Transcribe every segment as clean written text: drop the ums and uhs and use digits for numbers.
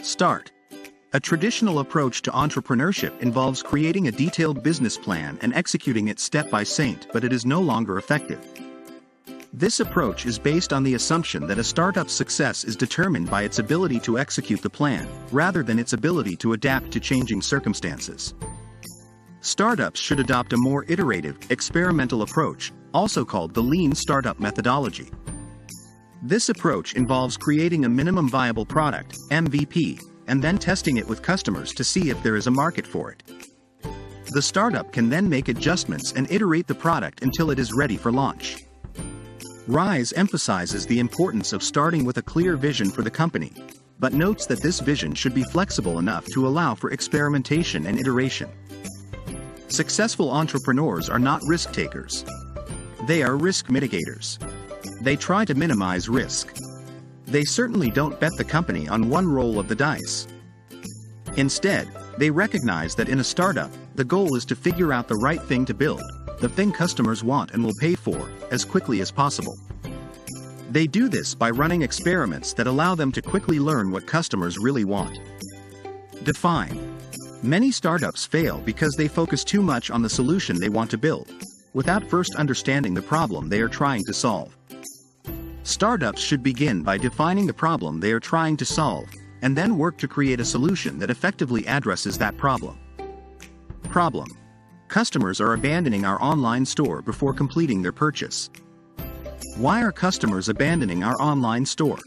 Start. A traditional approach to entrepreneurship involves creating a detailed business plan and executing it step by step, but it is no longer effective. This approach is based on the assumption that a startup's success is determined by its ability to execute the plan, rather than its ability to adapt to changing circumstances. Startups should adopt a more iterative, experimental approach, also called the lean startup methodology. This approach involves creating a minimum viable product, MVP, and then testing it with customers to see if there is a market for it. The startup can then make adjustments and iterate the product until it is ready for launch. Reiss emphasizes the importance of starting with a clear vision for the company, but notes that this vision should be flexible enough to allow for experimentation and iteration. Successful entrepreneurs are not risk takers. They are risk mitigators. They try to minimize risk. They certainly don't bet the company on one roll of the dice. Instead, they recognize that in a startup, the goal is to figure out the right thing to build, the thing customers want and will pay for, as quickly as possible. They do this by running experiments that allow them to quickly learn what customers really want. Define. Many startups fail because they focus too much on the solution they want to build, without first understanding the problem they are trying to solve. Startups should begin by defining the problem they are trying to solve, and then work to create a solution that effectively addresses that problem. Problem. Customers are abandoning our online store before completing their purchase. Why are customers abandoning our online store?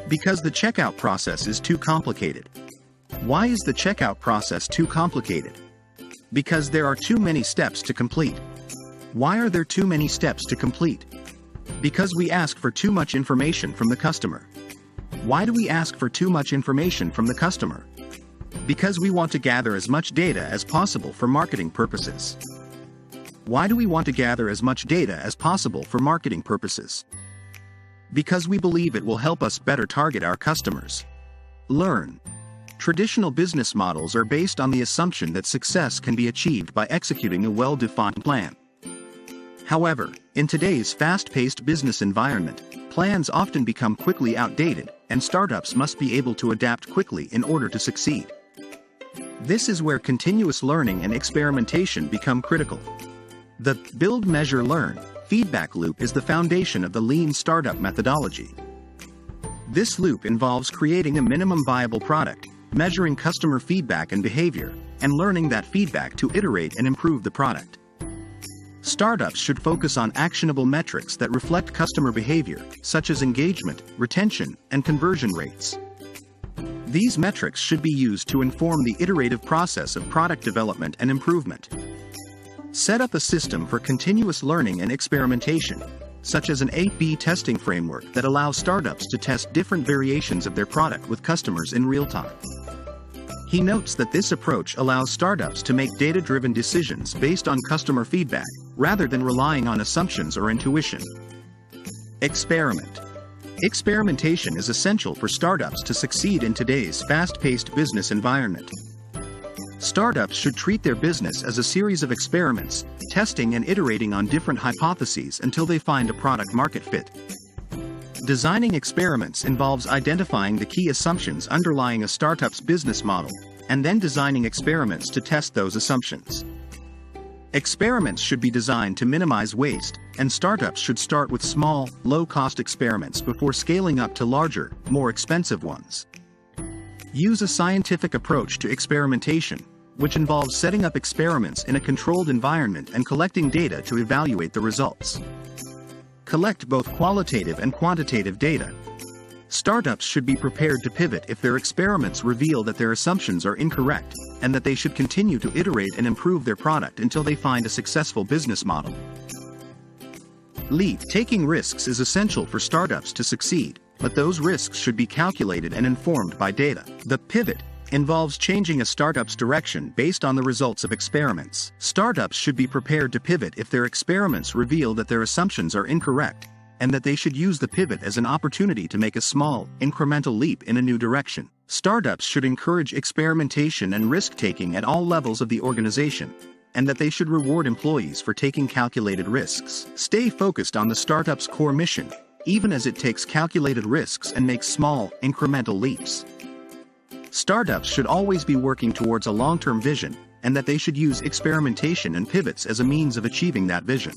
Because the checkout process is too complicated. Why is the checkout process too complicated? Because there are too many steps to complete. Why are there too many steps to complete? Because we ask for too much information from the customer. Why do we ask for too much information from the customer? Because we want to gather as much data as possible for marketing purposes. Why do we want to gather as much data as possible for marketing purposes? Because we believe it will help us better target our customers. Learn. Traditional business models are based on the assumption that success can be achieved by executing a well-defined plan. However, in today's fast-paced business environment, plans often become quickly outdated, and startups must be able to adapt quickly in order to succeed. This is where continuous learning and experimentation become critical. The build, measure, learn feedback loop is the foundation of the lean startup methodology. This loop involves creating a minimum viable product, measuring customer feedback and behavior, and learning that feedback to iterate and improve the product. Startups should focus on actionable metrics that reflect customer behavior, such as engagement, retention, and conversion rates. These metrics should be used to inform the iterative process of product development and improvement. Set up a system for continuous learning and experimentation, such as an A/B testing framework that allows startups to test different variations of their product with customers in real time. He notes that this approach allows startups to make data-driven decisions based on customer feedback, rather than relying on assumptions or intuition. Experiment. Experimentation is essential for startups to succeed in today's fast-paced business environment. Startups should treat their business as a series of experiments, testing and iterating on different hypotheses until they find a product-market fit. Designing experiments involves identifying the key assumptions underlying a startup's business model, and then designing experiments to test those assumptions. Experiments should be designed to minimize waste, and startups should start with small, low-cost experiments before scaling up to larger, more expensive ones. Use a scientific approach to experimentation, which involves setting up experiments in a controlled environment and collecting data to evaluate the results. Collect both qualitative and quantitative data. Startups should be prepared to pivot if their experiments reveal that their assumptions are incorrect, and that they should continue to iterate and improve their product until they find a successful business model. Leap. Taking risks is essential for startups to succeed, but those risks should be calculated and informed by data. The pivot involves changing a startup's direction based on the results of experiments. Startups should be prepared to pivot if their experiments reveal that their assumptions are incorrect, and that they should use the pivot as an opportunity to make a small, incremental leap in a new direction. Startups should encourage experimentation and risk-taking at all levels of the organization, and that they should reward employees for taking calculated risks. Stay focused on the startup's core mission, even as it takes calculated risks and makes small, incremental leaps. Startups should always be working towards a long-term vision, and that they should use experimentation and pivots as a means of achieving that vision.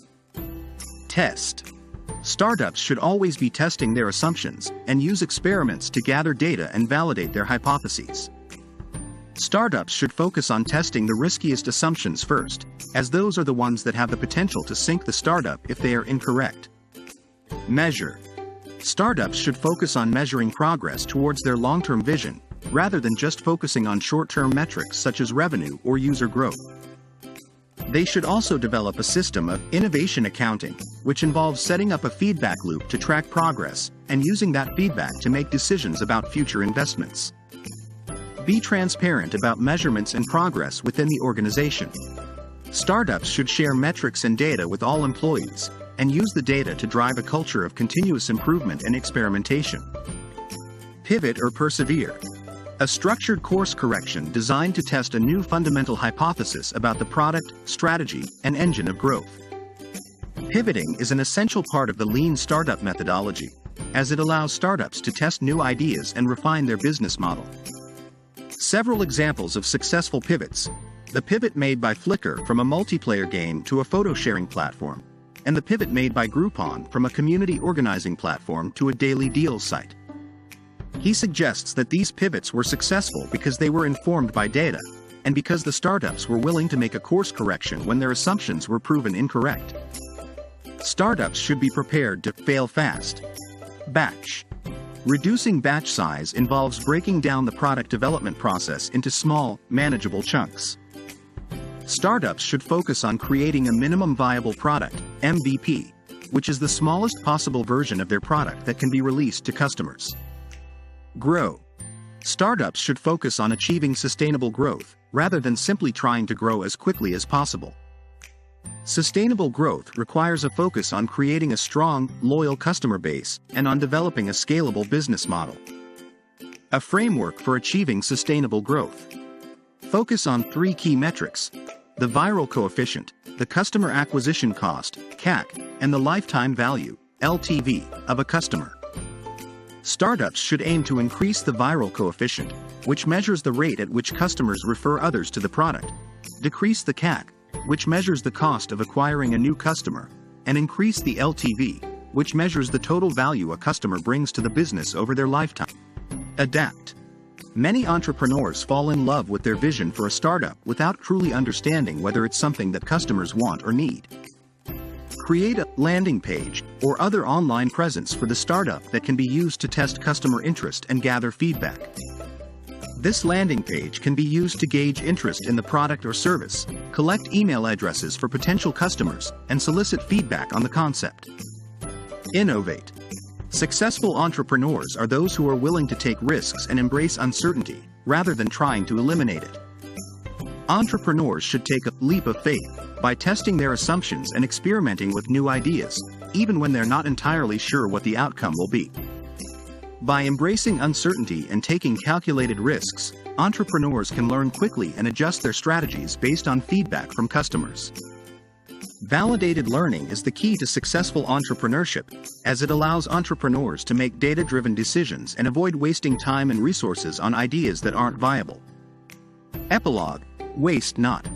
Test. Startups should always be testing their assumptions and use experiments to gather data and validate their hypotheses. Startups should focus on testing the riskiest assumptions first, as those are the ones that have the potential to sink the startup if they are incorrect. Measure. Startups should focus on measuring progress towards their long-term vision, rather than just focusing on short-term metrics such as revenue or user growth. They should also develop a system of innovation accounting, which involves setting up a feedback loop to track progress and using that feedback to make decisions about future investments. Be transparent about measurements and progress within the organization. Startups should share metrics and data with all employees and use the data to drive a culture of continuous improvement and experimentation. Pivot or persevere. A structured course correction designed to test a new fundamental hypothesis about the product, strategy, and engine of growth. Pivoting is an essential part of the lean startup methodology, as it allows startups to test new ideas and refine their business model. Several examples of successful pivots: the pivot made by Flickr from a multiplayer game to a photo-sharing platform, and the pivot made by Groupon from a community organizing platform to a daily deals site. He suggests that these pivots were successful because they were informed by data, and because the startups were willing to make a course correction when their assumptions were proven incorrect. Startups should be prepared to fail fast. Batch. Reducing batch size involves breaking down the product development process into small, manageable chunks. Startups should focus on creating a minimum viable product, MVP, which is the smallest possible version of their product that can be released to customers. Grow. Startups should focus on achieving sustainable growth, rather than simply trying to grow as quickly as possible. Sustainable growth requires a focus on creating a strong, loyal customer base and on developing a scalable business model. A framework for achieving sustainable growth. Focus on 3 key metrics: the viral coefficient, the customer acquisition cost, CAC, and the lifetime value, LTV, of a customer. Startups should aim to increase the viral coefficient, which measures the rate at which customers refer others to the product, decrease the CAC, which measures the cost of acquiring a new customer, and increase the LTV, which measures the total value a customer brings to the business over their lifetime. Adapt. Many entrepreneurs fall in love with their vision for a startup without truly understanding whether it's something that customers want or need. Create a landing page or other online presence for the startup that can be used to test customer interest and gather feedback. This landing page can be used to gauge interest in the product or service, collect email addresses for potential customers, and solicit feedback on the concept. Innovate. Successful entrepreneurs are those who are willing to take risks and embrace uncertainty, rather than trying to eliminate it. Entrepreneurs should take a leap of faith by testing their assumptions and experimenting with new ideas, even when they're not entirely sure what the outcome will be. By embracing uncertainty and taking calculated risks, entrepreneurs can learn quickly and adjust their strategies based on feedback from customers. Validated learning is the key to successful entrepreneurship, as it allows entrepreneurs to make data-driven decisions and avoid wasting time and resources on ideas that aren't viable. Epilogue. Waste not.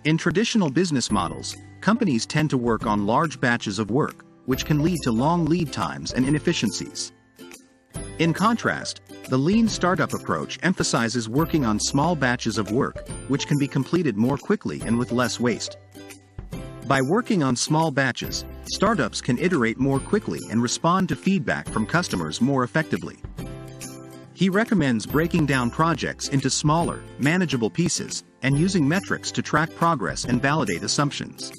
In traditional business models, companies tend to work on large batches of work, which can lead to long lead times and inefficiencies. In contrast, the lean startup approach emphasizes working on small batches of work, which can be completed more quickly and with less waste. By working on small batches, startups can iterate more quickly and respond to feedback from customers more effectively. He recommends breaking down projects into smaller, manageable pieces, and using metrics to track progress and validate assumptions.